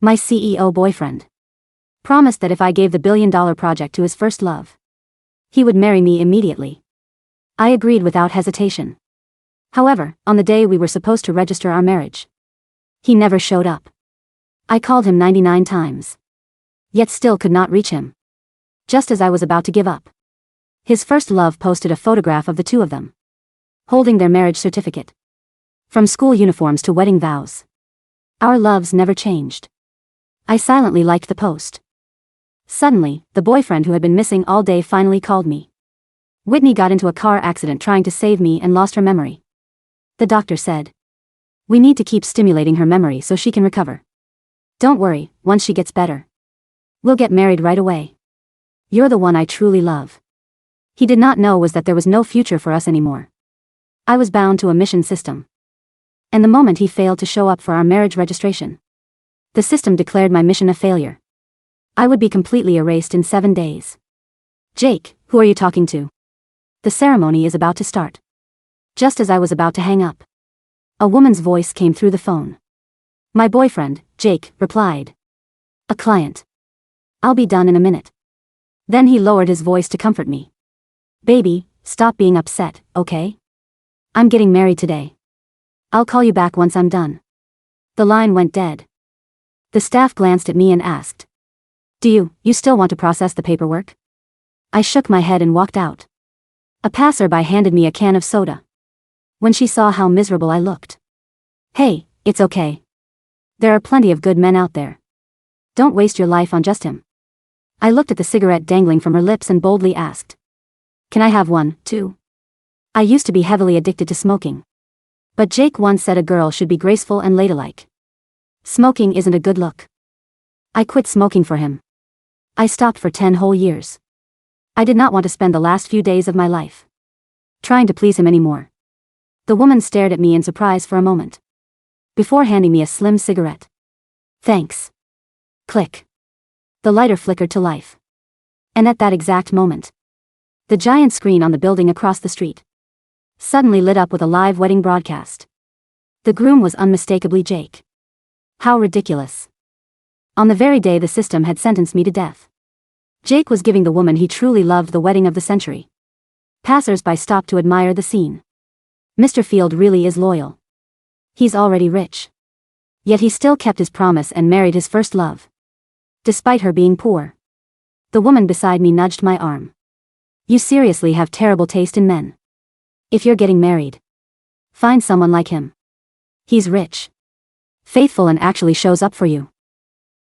My CEO boyfriend promised that if I gave the billion-dollar project to his first love, he would marry me immediately. I agreed without hesitation. However, on the day we were supposed to register our marriage, he never showed up. I called him 99 times, yet still could not reach him. Just as I was about to give up, his first love posted a photograph of the two of them, holding their marriage certificate. From school uniforms to wedding vows, our loves never changed. I silently liked the post. Suddenly, the boyfriend who had been missing all day finally called me. Whitney got into a car accident trying to save me and lost her memory. The doctor said, "We need to keep stimulating her memory so she can recover. Don't worry, once she gets better, we'll get married right away. You're the one I truly love." He did not know was that there was no future for us anymore. I was bound to a mission system. And the moment he failed to show up for our marriage registration, the system declared my mission a failure. I would be completely erased in 7 days. "Jake, who are you talking to? The ceremony is about to start." Just as I was about to hang up, a woman's voice came through the phone. "My boyfriend, Jake," replied. "A client. I'll be done in a minute." Then he lowered his voice to comfort me. "Baby, stop being upset, okay? I'm getting married today. I'll call you back once I'm done." The line went dead. The staff glanced at me and asked, "Do you still want to process the paperwork?" I shook my head and walked out. A passerby handed me a can of soda. When she saw how miserable I looked, "Hey, it's okay. There are plenty of good men out there. Don't waste your life on just him." I looked at the cigarette dangling from her lips and boldly asked, "Can I have one, too?" I used to be heavily addicted to smoking. But Jake once said a girl should be graceful and ladylike. Smoking isn't a good look. I quit smoking for him. I stopped for 10 whole years. I did not want to spend the last few days of my life trying to please him anymore. The woman stared at me in surprise for a moment, before handing me a slim cigarette. "Thanks." Click. The lighter flickered to life. And at that exact moment, the giant screen on the building across the street suddenly lit up with a live wedding broadcast. The groom was unmistakably Jake. How ridiculous. On the very day the system had sentenced me to death, Jake was giving the woman he truly loved the wedding of the century. Passers-by stopped to admire the scene. Mr. Field really is loyal. He's already rich. Yet he still kept his promise and married his first love, despite her being poor. The woman beside me nudged my arm. "You seriously have terrible taste in men. If you're getting married, find someone like him. He's rich, faithful, and actually shows up for you.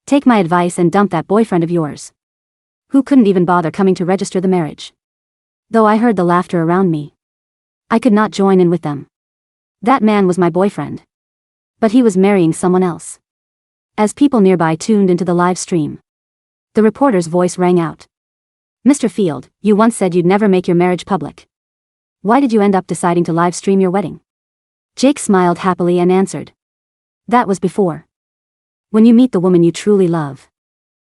Take my advice and dump that boyfriend of yours, who couldn't even bother coming to register the marriage." Though I heard the laughter around me, I could not join in with them. That man was my boyfriend, but he was marrying someone else. As people nearby tuned into the live stream, the reporter's voice rang out. "Mr. Field, you once said you'd never make your marriage public. Why did you end up deciding to live stream your wedding?" Jake smiled happily and answered, "That was before. When you meet the woman you truly love,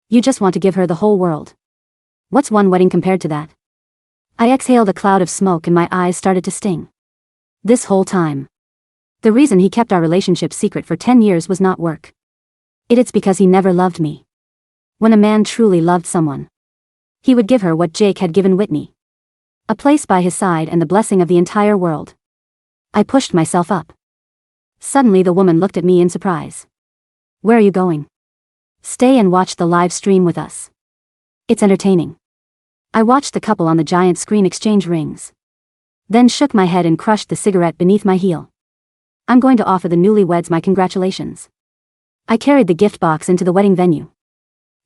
you just want to give her the whole world. What's one wedding compared to that?" I exhaled a cloud of smoke and my eyes started to sting. This whole time, the reason he kept our relationship secret for 10 years was not work. It's because he never loved me. When a man truly loved someone, he would give her what Jake had given Whitney: a place by his side and the blessing of the entire world. I pushed myself up. Suddenly the woman looked at me in surprise. "Where are you going?" "Stay and watch the live stream with us. It's entertaining." I watched the couple on the giant screen exchange rings, then shook my head and crushed the cigarette beneath my heel. "I'm going to offer the newlyweds my congratulations." I carried the gift box into the wedding venue.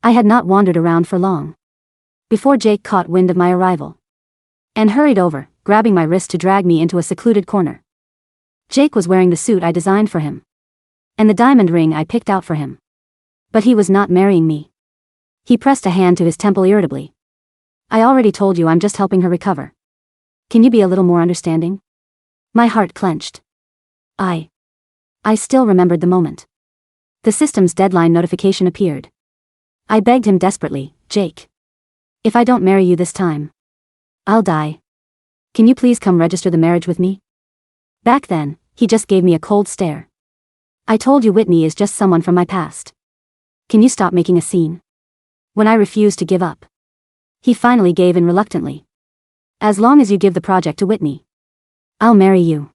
I had not wandered around for long before Jake caught wind of my arrival and hurried over, grabbing my wrist to drag me into a secluded corner. Jake was wearing the suit I designed for him and the diamond ring I picked out for him. But he was not marrying me. He pressed a hand to his temple irritably. "I already told you I'm just helping her recover. Can you be a little more understanding?" My heart clenched. I still remembered the moment. The system's deadline notification appeared. I begged him desperately, "Jake, if I don't marry you this time, I'll die. Can you please come register the marriage with me?" Back then, he just gave me a cold stare. "I told you Whitney is just someone from my past. Can you stop making a scene? When I refused to give up, he finally gave in reluctantly. As long as you give the project to Whitney, I'll marry you.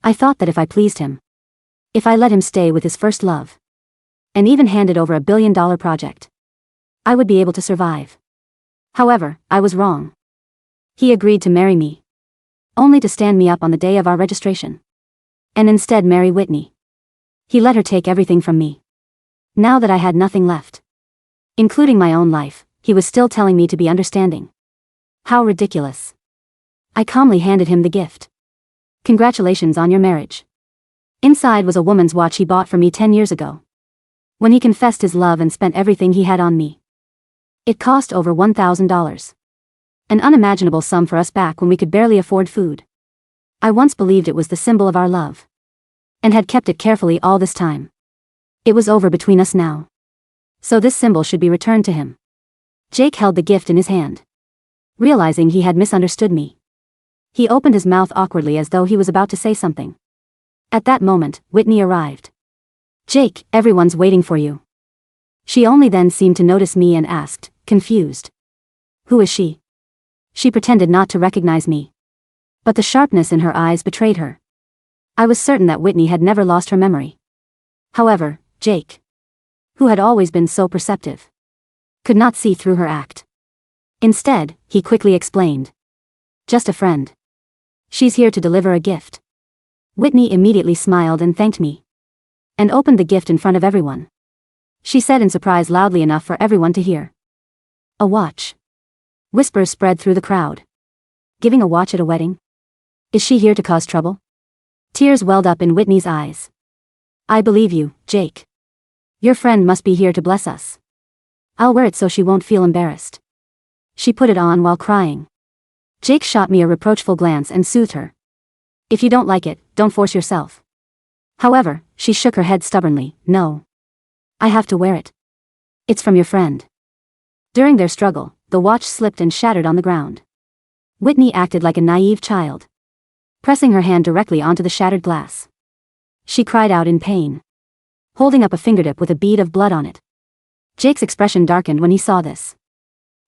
I thought that if I pleased him, if I let him stay with his first love, and even handed over $1 billion project, I would be able to survive. However, I was wrong. He agreed to marry me, only to stand me up on the day of our registration, and instead marry Whitney. He let her take everything from me. Now that I had nothing left, including my own life, he was still telling me to be understanding. How ridiculous. I calmly handed him the gift. Congratulations on your marriage. Inside was a woman's watch he bought for me 10 years ago, when he confessed his love and spent everything he had on me. It cost over $1,000. An unimaginable sum for us back when we could barely afford food. I once believed it was the symbol of our love, and had kept it carefully all this time. It was over between us now, so this symbol should be returned to him. Jake held the gift in his hand, realizing he had misunderstood me. He opened his mouth awkwardly as though he was about to say something. At that moment, Whitney arrived. Jake, everyone's waiting for you. She only then seemed to notice me and asked, confused. Who is she? She pretended not to recognize me, but the sharpness in her eyes betrayed her. I was certain that Whitney had never lost her memory. However, Jake, who had always been so perceptive, could not see through her act. Instead, he quickly explained. Just a friend. She's here to deliver a gift. Whitney immediately smiled and thanked me, and opened the gift in front of everyone. She said in surprise loudly enough for everyone to hear. A watch. Whispers spread through the crowd. Giving a watch at a wedding? Is she here to cause trouble? Tears welled up in Whitney's eyes. I believe you, Jake. Your friend must be here to bless us. I'll wear it so she won't feel embarrassed. She put it on while crying. Jake shot me a reproachful glance and soothed her. If you don't like it, don't force yourself. However, she shook her head stubbornly. No. I have to wear it. It's from your friend. During their struggle, the watch slipped and shattered on the ground. Whitney acted like a naive child, pressing her hand directly onto the shattered glass. She cried out in pain, holding up a fingertip with a bead of blood on it. Jake's expression darkened when he saw this.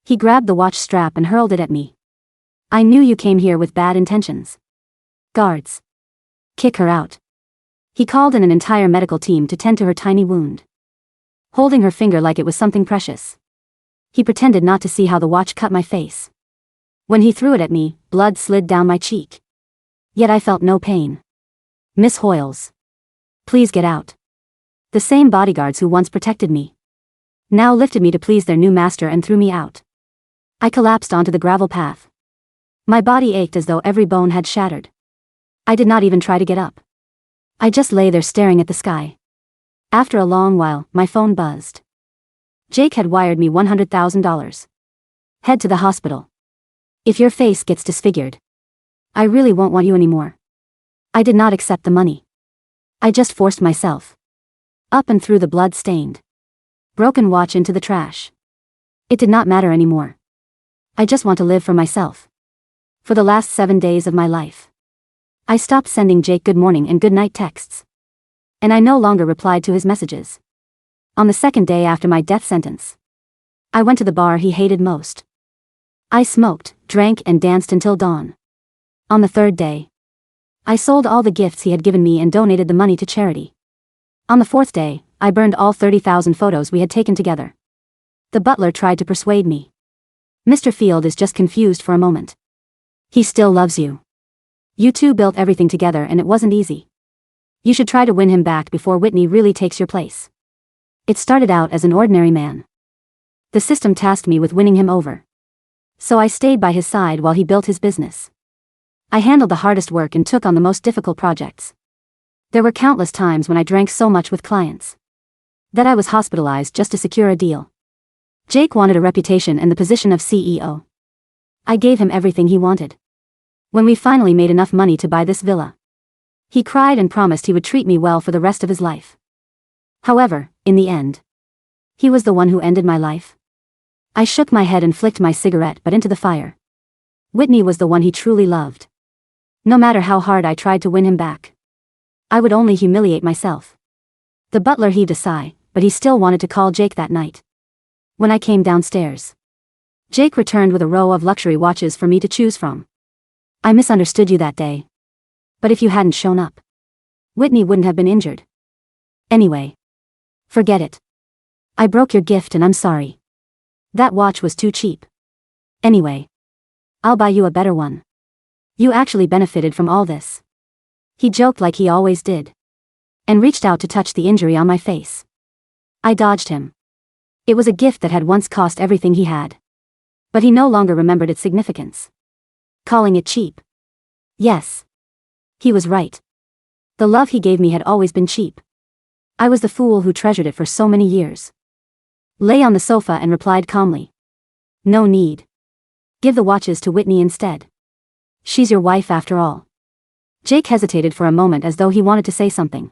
He grabbed the watch strap and hurled it at me. I knew you came here with bad intentions. Guards. Kick her out. He called in an entire medical team to tend to her tiny wound, holding her finger like it was something precious. He pretended not to see how the watch cut my face. When he threw it at me, blood slid down my cheek. Yet I felt no pain. Miss Hoyles. Please get out. The same bodyguards who once protected me now lifted me to please their new master and threw me out. I collapsed onto the gravel path. My body ached as though every bone had shattered. I did not even try to get up. I just lay there staring at the sky. After a long while, my phone buzzed. Jake had wired me $100,000. Head to the hospital. If your face gets disfigured, I really won't want you anymore. I did not accept the money. I just forced myself up and threw the blood-stained, broken watch into the trash. It did not matter anymore. I just want to live for myself. For the last 7 days of my life, I stopped sending Jake good morning and good night texts, and I no longer replied to his messages. On the second day after my death sentence, I went to the bar he hated most. I smoked, drank and danced until dawn. On the third day, I sold all the gifts he had given me and donated the money to charity. On the fourth day, I burned all 30,000 photos we had taken together. The butler tried to persuade me. Mr. Field is just confused for a moment. He still loves you. You two built everything together and it wasn't easy. You should try to win him back before Whitney really takes your place. It started out as an ordinary man. The system tasked me with winning him over, so I stayed by his side while he built his business. I handled the hardest work and took on the most difficult projects. There were countless times when I drank so much with clients that I was hospitalized just to secure a deal. Jake wanted a reputation and the position of CEO. I gave him everything he wanted. When we finally made enough money to buy this villa, he cried and promised he would treat me well for the rest of his life. However, in the end, he was the one who ended my life. I shook my head and flicked my cigarette butt into the fire. Whitney was the one he truly loved. No matter how hard I tried to win him back, I would only humiliate myself. The butler heaved a sigh, but he still wanted to call Jake that night. When I came downstairs, Jake returned with a row of luxury watches for me to choose from. I misunderstood you that day. But if you hadn't shown up, Whitney wouldn't have been injured. Anyway, forget it. I broke your gift and I'm sorry. That watch was too cheap. Anyway, I'll buy you a better one. You actually benefited from all this. He joked like he always did, and reached out to touch the injury on my face. I dodged him. It was a gift that had once cost everything he had. But he no longer remembered its significance. Calling it cheap. Yes. He was right. The love he gave me had always been cheap. I was the fool who treasured it for so many years. Lay on the sofa and replied calmly. No need. Give the watches to Whitney instead. She's your wife after all. Jake hesitated for a moment as though he wanted to say something.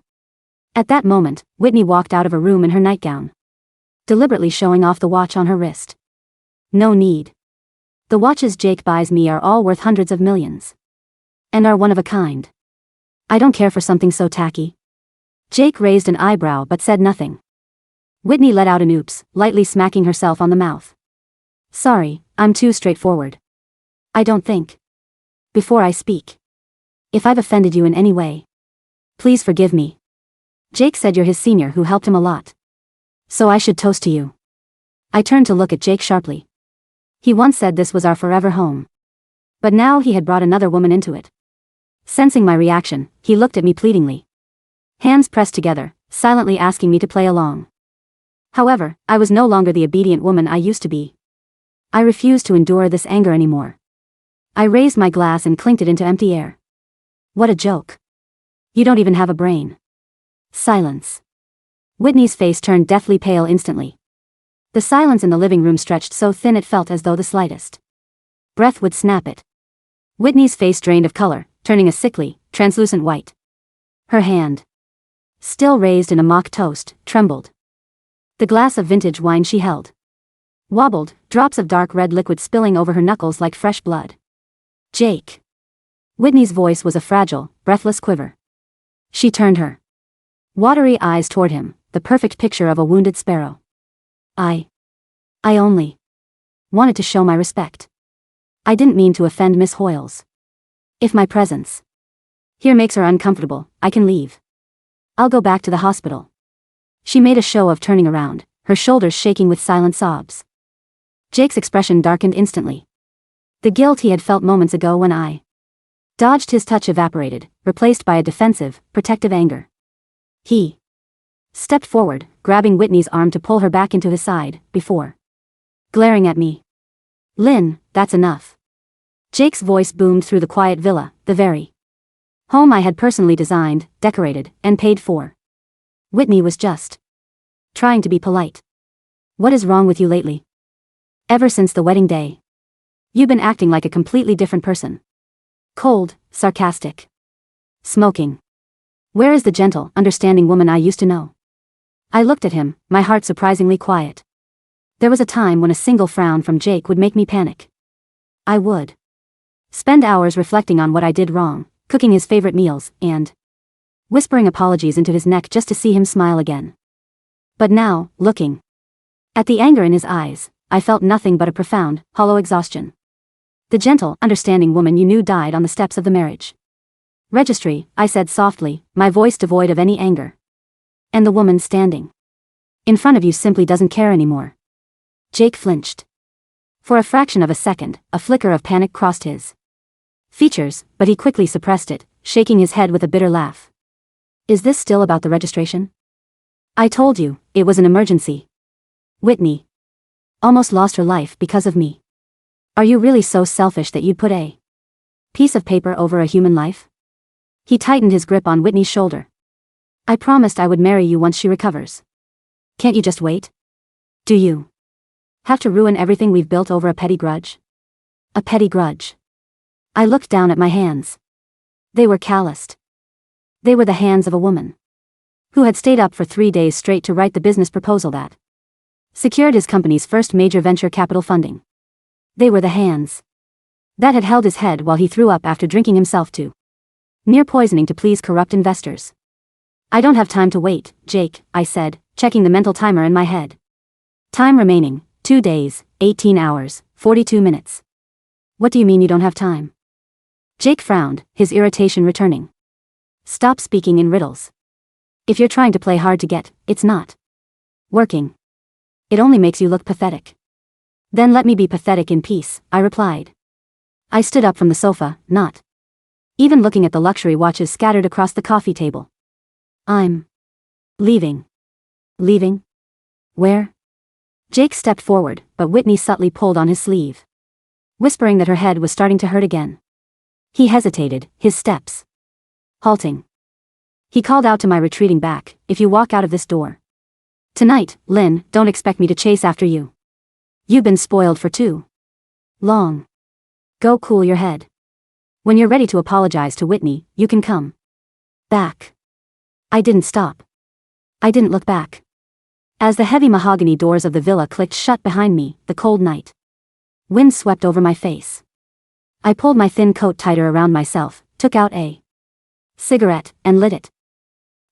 At that moment, Whitney walked out of a room in her nightgown, deliberately showing off the watch on her wrist. No need. The watches Jake buys me are all worth hundreds of millions. And are one of a kind. I don't care for something so tacky. Jake raised an eyebrow but said nothing. Whitney let out an oops, lightly smacking herself on the mouth. Sorry, I'm too straightforward. I don't think. Before I speak. If I've offended you in any way, please forgive me. Jake said you're his senior who helped him a lot. So I should toast to you. I turned to look at Jake sharply. He once said this was our forever home. But now he had brought another woman into it. Sensing my reaction, he looked at me pleadingly. Hands pressed together, silently asking me to play along. However, I was no longer the obedient woman I used to be. I refused to endure this anger anymore. I raised my glass and clinked it into empty air. What a joke. You don't even have a brain. Silence. Whitney's face turned deathly pale instantly. The silence in the living room stretched so thin it felt as though the slightest breath would snap it. Whitney's face drained of color, turning a sickly, translucent white. Her hand, still raised in a mock toast, trembled. The glass of vintage wine she held wobbled, drops of dark red liquid spilling over her knuckles like fresh blood. Jake. Whitney's voice was a fragile, breathless quiver. She turned her watery eyes toward him, the perfect picture of a wounded sparrow. I only wanted to show my respect. I didn't mean to offend Miss Hoyles. If my presence here makes her uncomfortable, I can leave. I'll go back to the hospital. She made a show of turning around, her shoulders shaking with silent sobs. Jake's expression darkened instantly. The guilt he had felt moments ago when I dodged his touch evaporated, replaced by a defensive, protective anger. He stepped forward, grabbing Whitney's arm to pull her back into his side, before glaring at me. Lynn, that's enough. Jake's voice boomed through the quiet villa, the very home I had personally designed, decorated, and paid for. Whitney was just trying to be polite. What is wrong with you lately? Ever since the wedding day, you've been acting like a completely different person. Cold, sarcastic, smoking. Where is the gentle, understanding woman I used to know? I looked at him, my heart surprisingly quiet. There was a time when a single frown from Jake would make me panic. I would spend hours reflecting on what I did wrong, cooking his favorite meals, and whispering apologies into his neck just to see him smile again. But now, looking at the anger in his eyes, I felt nothing but a profound, hollow exhaustion. The gentle, understanding woman you knew died on the steps of the marriage registry, I said softly, my voice devoid of any anger. And the woman standing in front of you simply doesn't care anymore. Jake flinched. For a fraction of a second, a flicker of panic crossed his features, but he quickly suppressed it, shaking his head with a bitter laugh. Is this still about the registration? I told you, it was an emergency. Whitney almost lost her life because of me. Are you really so selfish that you'd put a piece of paper over a human life? He tightened his grip on Whitney's shoulder. I promised I would marry you once she recovers. Can't you just wait? Do you have to ruin everything we've built over a petty grudge? A petty grudge. I looked down at my hands. They were calloused. They were the hands of a woman who had stayed up for 3 days straight to write the business proposal that secured his company's first major venture capital funding. They were the hands that had held his head while he threw up after drinking himself to near poisoning to please corrupt investors. I don't have time to wait, Jake, I said, checking the mental timer in my head. Time remaining, 2 days, 18 hours, 42 minutes. What do you mean you don't have time? Jake frowned, his irritation returning. Stop speaking in riddles. If you're trying to play hard to get, it's not working. It only makes you look pathetic. Then let me be pathetic in peace, I replied. I stood up from the sofa, not even looking at the luxury watches scattered across the coffee table. I'm leaving. Leaving? Where? Jake stepped forward, but Whitney subtly pulled on his sleeve, whispering that her head was starting to hurt again. He hesitated, his steps halting. He called out to my retreating back, if you walk out of this door tonight, Lynn, don't expect me to chase after you. You've been spoiled for too long. Go cool your head. When you're ready to apologize to Whitney, you can come back. I didn't stop. I didn't look back. As the heavy mahogany doors of the villa clicked shut behind me, the cold night wind swept over my face. I pulled my thin coat tighter around myself, took out a cigarette, and lit it.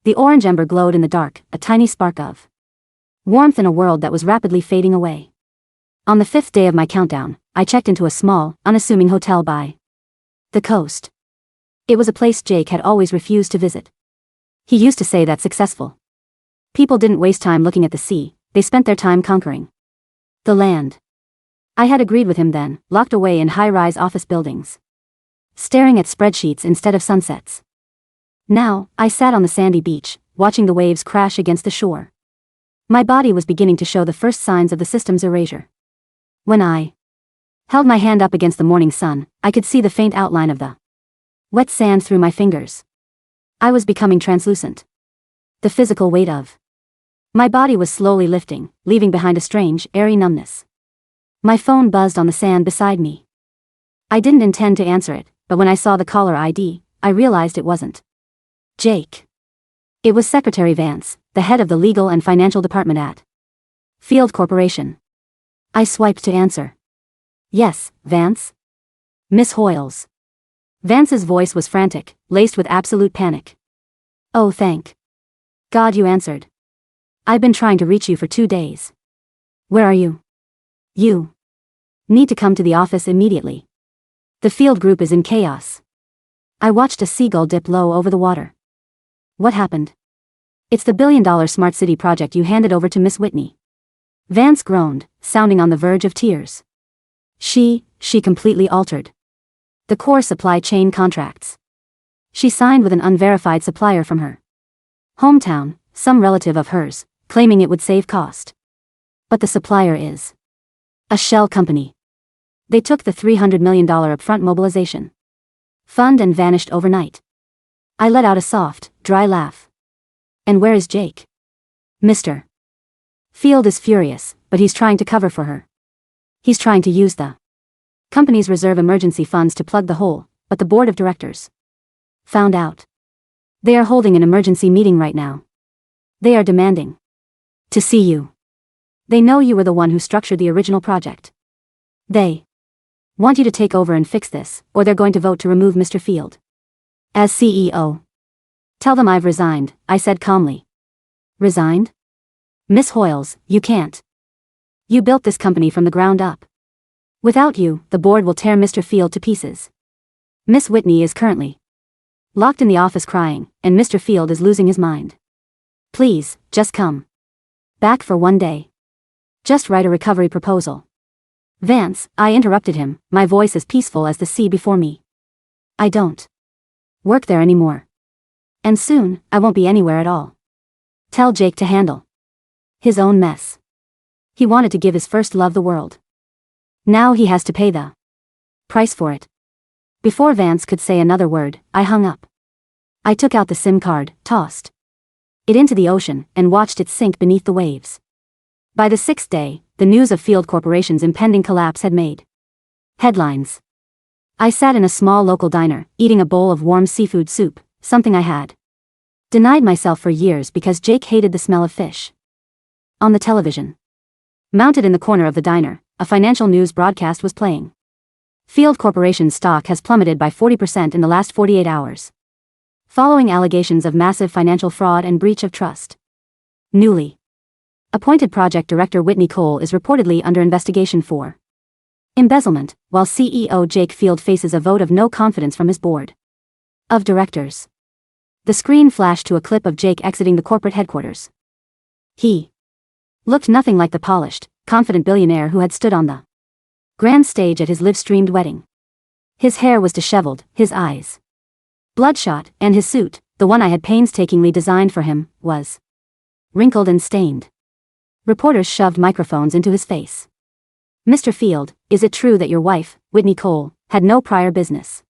The orange ember glowed in the dark, a tiny spark of warmth in a world that was rapidly fading away. On the 5th day of my countdown, I checked into a small, unassuming hotel by the coast. It was a place Jake had always refused to visit. He used to say that successful people didn't waste time looking at the sea, they spent their time conquering the land. I had agreed with him then, locked away in high-rise office buildings, staring at spreadsheets instead of sunsets. Now, I sat on the sandy beach, watching the waves crash against the shore. My body was beginning to show the first signs of the system's erasure. When I held my hand up against the morning sun, I could see the faint outline of the wet sand through my fingers. I was becoming translucent. The physical weight of my body was slowly lifting, leaving behind a strange, airy numbness. My phone buzzed on the sand beside me. I didn't intend to answer it, but when I saw the caller ID, I realized it wasn't Jake. It was Secretary Vance, the head of the legal and financial department at Field Corporation. I swiped to answer. Yes, Vance? Miss Hoyles. Vance's voice was frantic, laced with absolute panic. Oh, thank God you answered. I've been trying to reach you for 2 days. Where are you? You need to come to the office immediately. The field group is in chaos. I watched a seagull dip low over the water. What happened? It's the billion-dollar smart city project you handed over to Miss Whitney. Vance groaned, sounding on the verge of tears. She completely altered the core supply chain contracts. She signed with an unverified supplier from her hometown, some relative of hers, claiming it would save cost. But the supplier is a shell company. They took the $300 million upfront mobilization fund and vanished overnight. I let out a soft, dry laugh. And where is Jake? Mr. Field is furious, but he's trying to cover for her. He's trying to use the company's reserve emergency funds to plug the hole, but the board of directors found out. They are holding an emergency meeting right now. They are demanding to see you. They know you were the one who structured the original project. They want you to take over and fix this, or they're going to vote to remove Mr. Field as CEO. Tell them I've resigned, I said calmly. Resigned? Miss Hoyles, you can't. You built this company from the ground up. Without you, the board will tear Mr. Field to pieces. Miss Whitney is currently locked in the office crying, and Mr. Field is losing his mind. Please, just come back for 1 day. Just write a recovery proposal. Vance, I interrupted him, my voice as peaceful as the sea before me. I don't work there anymore. And soon, I won't be anywhere at all. Tell Jake to handle his own mess. He wanted to give his first love the world. Now he has to pay the price for it. Before Vance could say another word, I hung up. I took out the SIM card, tossed it into the ocean, and watched it sink beneath the waves. By the 6th day, the news of Field Corporation's impending collapse had made headlines. I sat in a small local diner, eating a bowl of warm seafood soup, something I had denied myself for years because Jake hated the smell of fish. On the television, mounted in the corner of the diner, a financial news broadcast was playing. Field Corporation's stock has plummeted by 40% in the last 48 hours. Following allegations of massive financial fraud and breach of trust. Newly Appointed project director Whitney Cole is reportedly under investigation for embezzlement, while CEO Jake Field faces a vote of no confidence from his board of directors. The screen flashed to a clip of Jake exiting the corporate headquarters. He looked nothing like the polished, confident billionaire who had stood on the grand stage at his live-streamed wedding. His hair was disheveled, his eyes bloodshot, and his suit, the one I had painstakingly designed for him, was wrinkled and stained. Reporters shoved microphones into his face. Mr. Field, is it true that your wife, Whitney Cole, had no prior business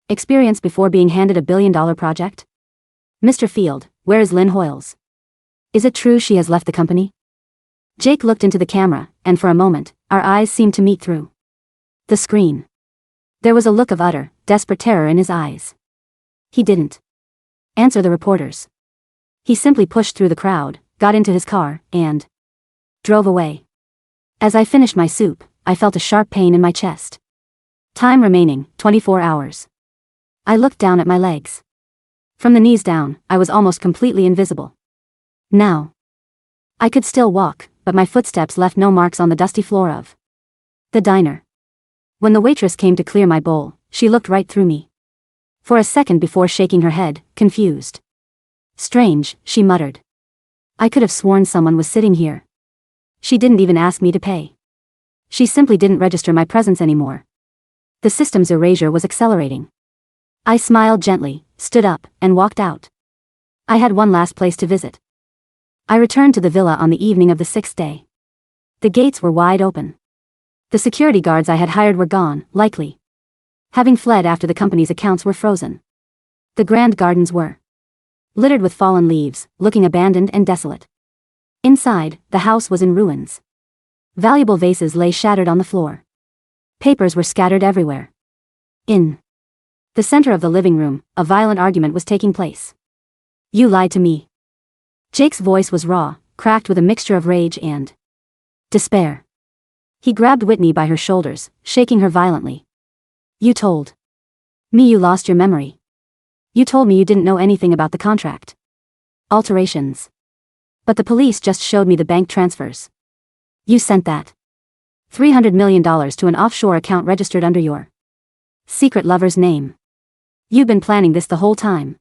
experience before being handed a billion-dollar project? Mr. Field, where is Lynn Hoyles? Is it true she has left the company? Jake looked into the camera, and for a moment, our eyes seemed to meet through the screen. There was a look of utter, desperate terror in his eyes. He didn't answer the reporters. He simply pushed through the crowd, got into his car, and drove away. As I finished my soup, I felt a sharp pain in my chest. Time remaining, 24 hours. I looked down at my legs. From the knees down, I was almost completely invisible. Now, I could still walk, but my footsteps left no marks on the dusty floor of the diner. When the waitress came to clear my bowl, she looked right through me for a second before shaking her head, confused. Strange, she muttered. I could have sworn someone was sitting here. She didn't even ask me to pay. She simply didn't register my presence anymore. The system's erasure was accelerating. I smiled gently, stood up, and walked out. I had one last place to visit. I returned to the villa on the evening of the 6th day. The gates were wide open. The security guards I had hired were gone, likely having fled after the company's accounts were frozen. The grand gardens were littered with fallen leaves, looking abandoned and desolate. Inside, the house was in ruins. Valuable vases lay shattered on the floor. Papers were scattered everywhere. In the center of the living room, a violent argument was taking place. You lied to me. Jake's voice was raw, cracked with a mixture of rage and despair. He grabbed Whitney by her shoulders, shaking her violently. You told me you lost your memory. You told me you didn't know anything about the contract alterations. But the police just showed me the bank transfers. You sent that $300 million to an offshore account registered under your secret lover's name. You've been planning this the whole time.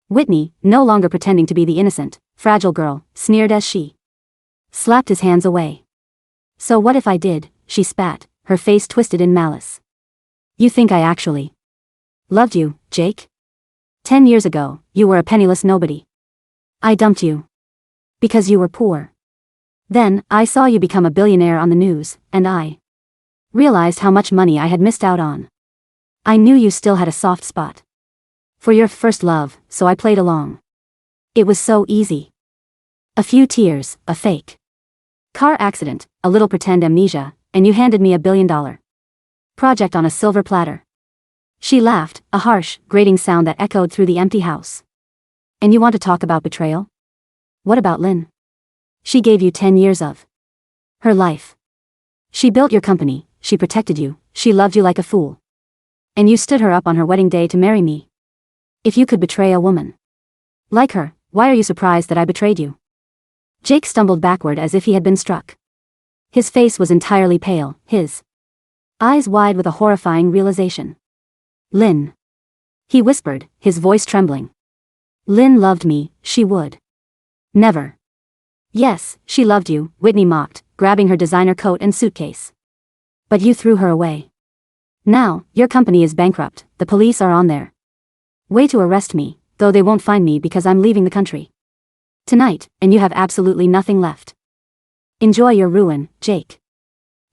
Whitney, no longer pretending to be the innocent, fragile girl, sneered as she slapped his hands away. So what if I did? She spat, her face twisted in malice. You think I actually loved you, Jake? 10 years ago, you were a penniless nobody. I dumped you because you were poor. Then, I saw you become a billionaire on the news, and I realized how much money I had missed out on. I knew you still had a soft spot for your first love, so I played along. It was so easy. A few tears, a fake car accident, a little pretend amnesia, and you handed me $1 billion project on a silver platter. She laughed, a harsh, grating sound that echoed through the empty house. And you want to talk about betrayal? What about Lynn? She gave you 10 years of her life. She built your company, she protected you, she loved you like a fool. And you stood her up on her wedding day to marry me. If you could betray a woman like her, why are you surprised that I betrayed you? Jake stumbled backward as if he had been struck. His face was entirely pale, his eyes wide with a horrifying realization. Lynn. He whispered, his voice trembling. Lynn loved me, she would never. Yes, she loved you, Whitney mocked, grabbing her designer coat and suitcase. But you threw her away. Now, your company is bankrupt, the police are on their way to arrest me, though they won't find me because I'm leaving the country tonight, and you have absolutely nothing left. Enjoy your ruin, Jake.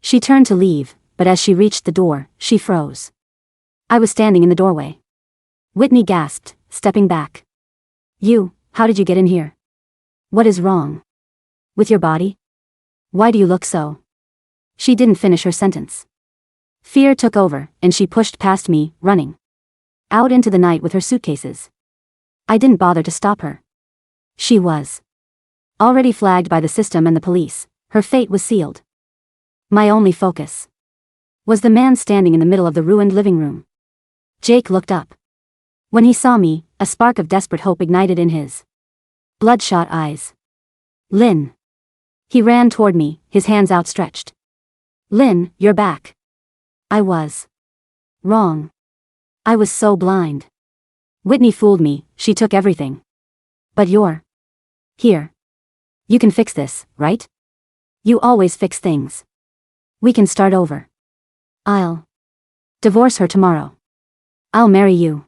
She turned to leave, but as she reached the door, she froze. I was standing in the doorway. Whitney gasped, stepping back. How did you get in here? What is wrong with your body? Why do you look so? She didn't finish her sentence. Fear took over, and she pushed past me, running out into the night with her suitcases. I didn't bother to stop her. She was already flagged by the system and the police. Her fate was sealed. My only focus was the man standing in the middle of the ruined living room. Jake looked up. When he saw me, a spark of desperate hope ignited in his bloodshot eyes. Lynn. He ran toward me, his hands outstretched. Lynn, you're back. I was wrong. I was so blind. Whitney fooled me, she took everything. But you're here. You can fix this, right? You always fix things. We can start over. I'll divorce her tomorrow. I'll marry you.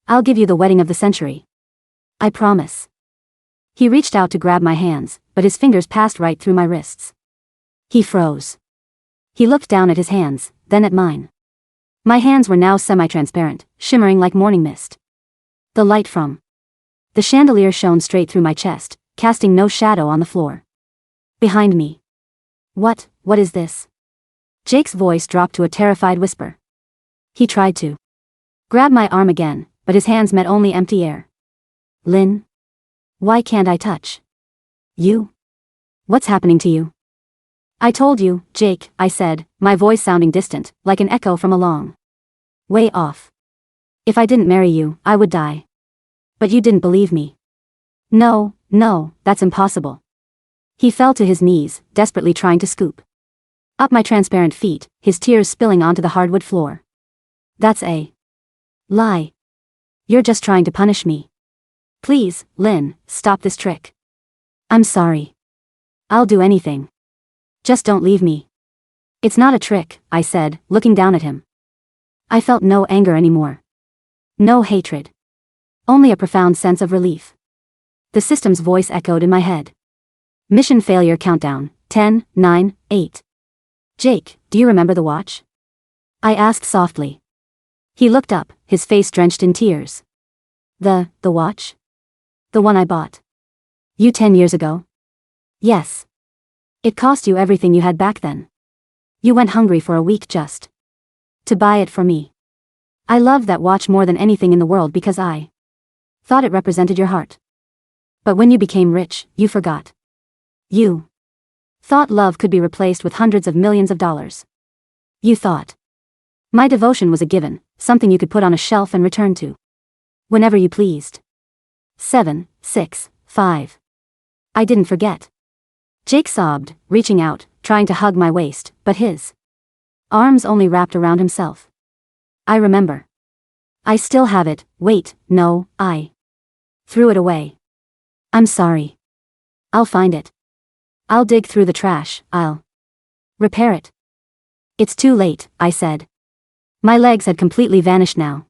I'll give you the wedding of the century. I promise. He reached out to grab my hands, but his fingers passed right through my wrists. He froze. He looked down at his hands, then at mine. My hands were now semi-transparent, shimmering like morning mist. The light from the chandelier shone straight through my chest, casting no shadow on the floor. Behind me. What is this? Jake's voice dropped to a terrified whisper. He tried to grab my arm again, but his hands met only empty air. Lynn? Why can't I touch you? What's happening to you? I told you, Jake, I said, my voice sounding distant, like an echo from a long way off. If I didn't marry you, I would die. But you didn't believe me. No, that's impossible. He fell to his knees, desperately trying to scoop up my transparent feet, his tears spilling onto the hardwood floor. That's a lie. You're just trying to punish me. Please, Lynn, stop this trick. I'm sorry. I'll do anything. Just don't leave me. It's not a trick, I said, looking down at him. I felt no anger anymore. No hatred. Only a profound sense of relief. The system's voice echoed in my head. Mission failure countdown, 10, 9, 8. Jake, do you remember the watch? I asked softly. He looked up, his face drenched in tears. The watch? The one I bought you 10 years ago? Yes. It cost you everything you had back then. You went hungry for a week just to buy it for me. I loved that watch more than anything in the world because I thought it represented your heart. But when you became rich, you forgot. You thought love could be replaced with hundreds of millions of dollars. You thought my devotion was a given, something you could put on a shelf and return to whenever you pleased. 7, 6, 5. I didn't forget. Jake sobbed, reaching out, trying to hug my waist, but his arms only wrapped around himself. I remember. I still have it. Wait, no, I threw it away. I'm sorry. I'll find it. I'll dig through the trash, I'll repair it. It's too late, I said. My legs had completely vanished now.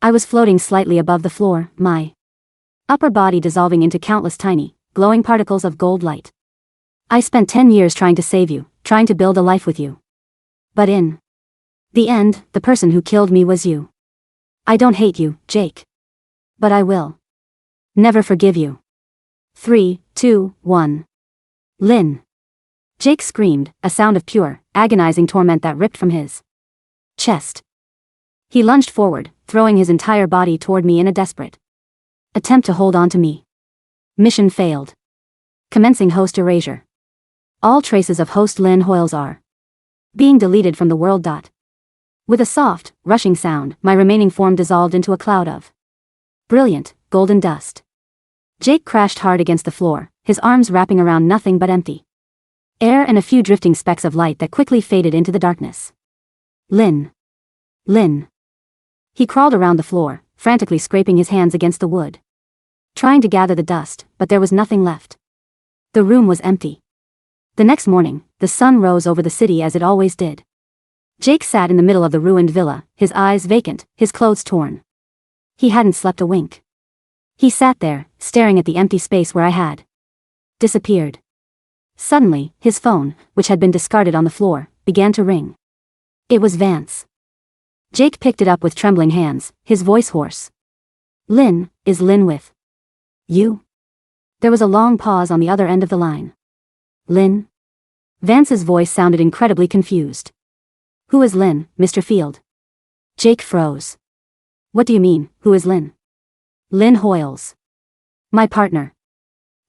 I was floating slightly above the floor, my upper body dissolving into countless tiny, glowing particles of gold light. I spent 10 years trying to save you, trying to build a life with you. But in the end, the person who killed me was you. I don't hate you, Jake. But I will never forgive you. 3, 2, 1. Lynn. Jake screamed, a sound of pure, agonizing torment that ripped from his chest. He lunged forward, throwing his entire body toward me in a desperate attempt to hold on to me. Mission failed. Commencing host erasure. All traces of host Lynn Hoyles are being deleted from the world. With a soft, rushing sound, my remaining form dissolved into a cloud of brilliant, golden dust. Jake crashed hard against the floor, his arms wrapping around nothing but empty air and a few drifting specks of light that quickly faded into the darkness. Lynn. He crawled around the floor, frantically scraping his hands against the wood, trying to gather the dust, but there was nothing left. The room was empty. The next morning, the sun rose over the city as it always did. Jake sat in the middle of the ruined villa, his eyes vacant, his clothes torn. He hadn't slept a wink. He sat there, staring at the empty space where I had disappeared. Suddenly, his phone, which had been discarded on the floor, began to ring. It was Vance. Jake picked it up with trembling hands, his voice hoarse. Lynn, is Lynn with you? There was a long pause on the other end of the line. Lynn? Vance's voice sounded incredibly confused. Who is Lynn, Mr. Field? Jake froze. What do you mean, who is Lynn? Lynn Hoyles. My partner.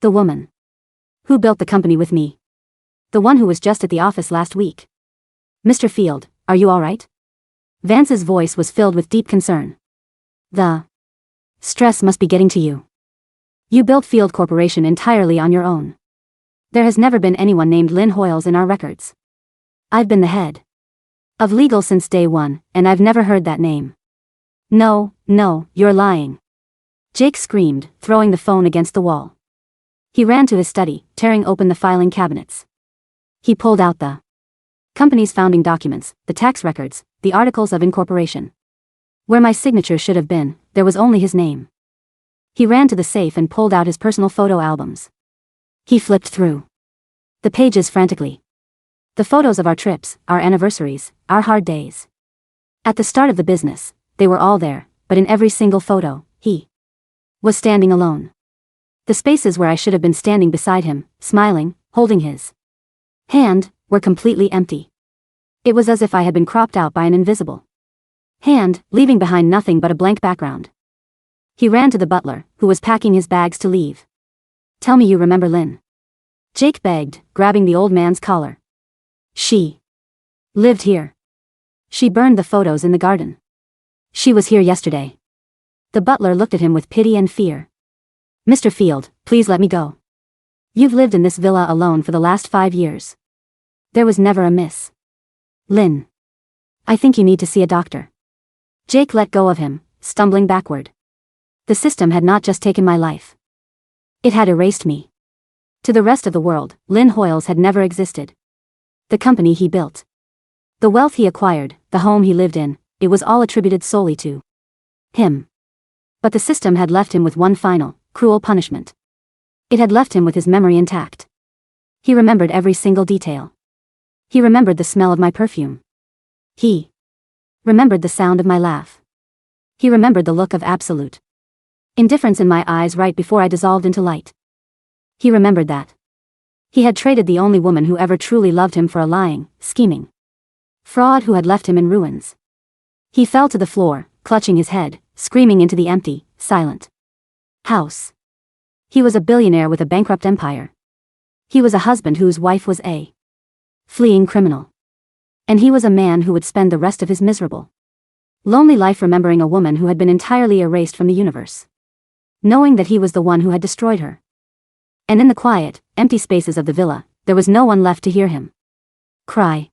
The woman who built the company with me. The one who was just at the office last week. Mr. Field, are you all right? Vance's voice was filled with deep concern. The stress must be getting to you. You built Field Corporation entirely on your own. There has never been anyone named Lynn Hoyles in our records. I've been the head of legal since day one, and I've never heard that name. No, you're lying. Jake screamed, throwing the phone against the wall. He ran to his study, tearing open the filing cabinets. He pulled out the company's founding documents, the tax records, the articles of incorporation. Where my signature should have been, there was only his name. He ran to the safe and pulled out his personal photo albums. He flipped through the pages frantically. The photos of our trips, our anniversaries, our hard days. At the start of the business, they were all there, but in every single photo, he was standing alone. The spaces where I should have been standing beside him, smiling, holding his hand, were completely empty. It was as if I had been cropped out by an invisible hand, leaving behind nothing but a blank background. He ran to the butler, who was packing his bags to leave. Tell me you remember Lynn. Jake begged, grabbing the old man's collar. She lived here. She burned the photos in the garden. She was here yesterday. The butler looked at him with pity and fear. Mr. Field, please let me go. You've lived in this villa alone for the last 5 years. There was never a miss. Lynn. I think you need to see a doctor. Jake let go of him, stumbling backward. The system had not just taken my life. It had erased me. To the rest of the world, Lynn Hoyles had never existed. The company he built, the wealth he acquired, the home he lived in, it was all attributed solely to him. But the system had left him with one final, cruel punishment. It had left him with his memory intact. He remembered every single detail. He remembered the smell of my perfume. He remembered the sound of my laugh. He remembered the look of absolute indifference in my eyes right before I dissolved into light. He remembered that he had traded the only woman who ever truly loved him for a lying, scheming fraud who had left him in ruins. He fell to the floor, clutching his head, screaming into the empty, silent house. He was a billionaire with a bankrupt empire. He was a husband whose wife was a fleeing criminal. And he was a man who would spend the rest of his miserable, lonely life remembering a woman who had been entirely erased from the universe, knowing that he was the one who had destroyed her. And in the quiet, empty spaces of the villa, there was no one left to hear him cry.